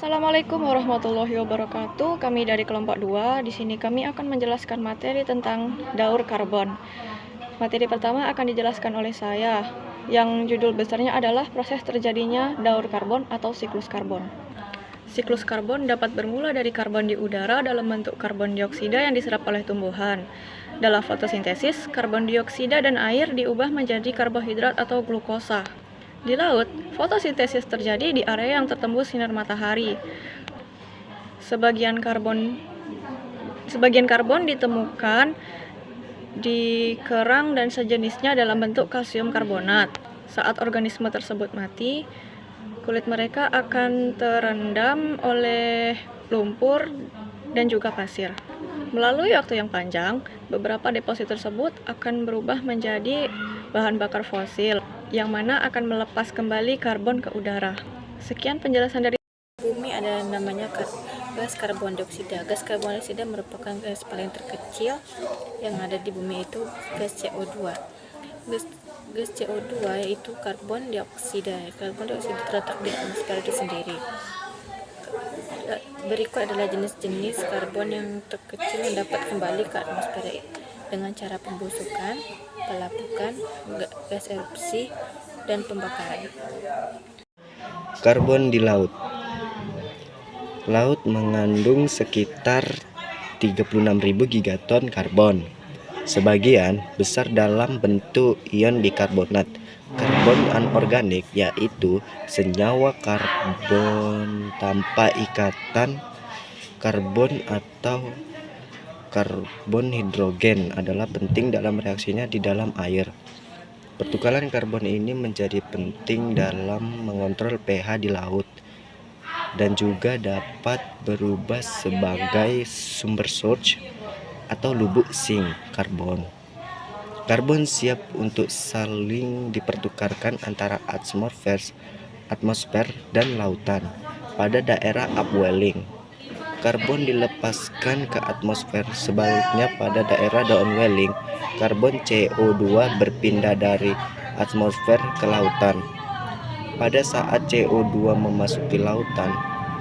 Assalamualaikum warahmatullahi wabarakatuh. Kami dari kelompok 2. Di sini kami akan menjelaskan materi tentang daur karbon. Materi pertama akan dijelaskan oleh saya, yang judul besarnya adalah proses terjadinya daur karbon atau siklus karbon. Siklus karbon dapat bermula dari karbon di udara dalam bentuk karbon dioksida yang diserap oleh tumbuhan. Dalam fotosintesis, karbon dioksida dan air diubah menjadi karbohidrat atau glukosa. Di laut, fotosintesis terjadi di area yang tertembus sinar matahari. Sebagian karbon ditemukan di kerang dan sejenisnya dalam bentuk kalsium karbonat. Saat organisme tersebut mati, kulit mereka akan terendam oleh lumpur dan juga pasir. Melalui waktu yang panjang, beberapa deposit tersebut akan berubah menjadi bahan bakar fosil, yang mana akan melepas kembali karbon ke udara. Sekian penjelasan dari Bumi ada namanya gas karbon dioksida. Gas karbon dioksida merupakan gas paling terkecil yang ada di bumi, itu gas CO2. Gas CO2 yaitu karbon dioksida. Karbon dioksida terletak di atmosfer itu sendiri. Berikut adalah jenis-jenis karbon yang terkecil yang dapat kembali ke atmosfer dengan cara pembusukan, pelapukan, gas erupsi, dan pembakaran. Karbon di laut. Laut mengandung sekitar 36.000 gigaton karbon. Sebagian besar dalam bentuk ion bikarbonat. Karbon anorganik yaitu senyawa karbon tanpa ikatan karbon atau karbon hidrogen adalah penting dalam reaksinya di dalam air. Pertukaran karbon ini menjadi penting dalam mengontrol pH di laut dan juga dapat berubah sebagai sumber source atau lubuk zinc karbon. Karbon siap untuk saling dipertukarkan antara atmosfer dan lautan pada daerah upwelling. Karbon dilepaskan ke atmosfer, sebaliknya pada daerah downwelling, karbon CO2 berpindah dari atmosfer ke lautan. Pada saat CO2 memasuki lautan,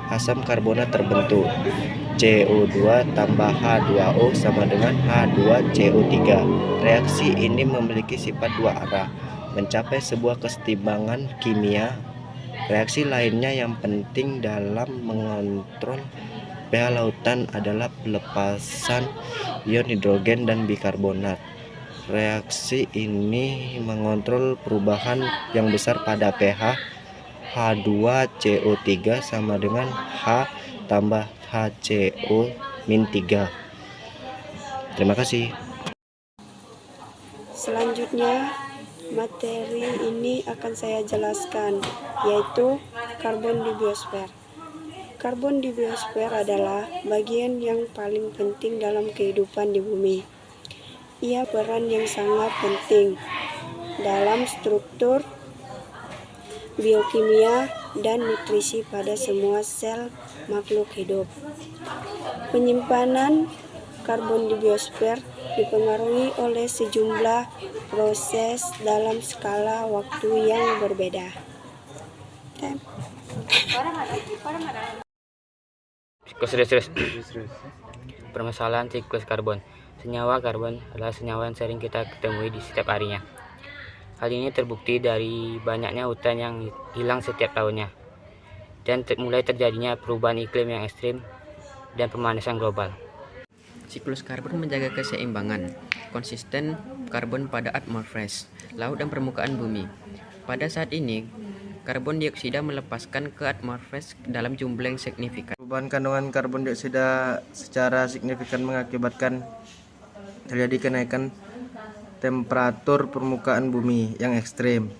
asam karbonat terbentuk. CO2 tambah H2O sama dengan H2CO3. Reaksi ini memiliki sifat dua arah, mencapai sebuah kesetimbangan kimia. Reaksi lainnya yang penting dalam mengontrol pH lautan adalah pelepasan ion hidrogen dan bikarbonat. Reaksi ini mengontrol perubahan yang besar pada pH. H2CO3 sama dengan H tambah HCO-3. Terima kasih. Selanjutnya, materi ini akan saya jelaskan, yaitu karbon di biosfer. Karbon di biosfer adalah bagian yang paling penting dalam kehidupan di bumi. Ia peran yang sangat penting dalam struktur, biokimia, dan nutrisi pada semua sel makhluk hidup. Penyimpanan karbon di biosfer dipengaruhi oleh sejumlah proses dalam skala waktu yang berbeda. Permasalahan siklus karbon. Senyawa karbon adalah senyawa yang sering kita ketemui di setiap harinya. Hal ini terbukti dari banyaknya hutan yang hilang setiap tahunnya, dan mulai terjadinya perubahan iklim yang ekstrim dan pemanasan global. Siklus karbon menjaga keseimbangan konsisten karbon pada atmosfer, laut, dan permukaan bumi. Pada saat ini, karbon dioksida melepaskan ke atmosfer dalam jumlah yang signifikan. Perubahan kandungan karbon dioksida secara signifikan mengakibatkan terjadi kenaikan temperatur permukaan bumi yang ekstrim.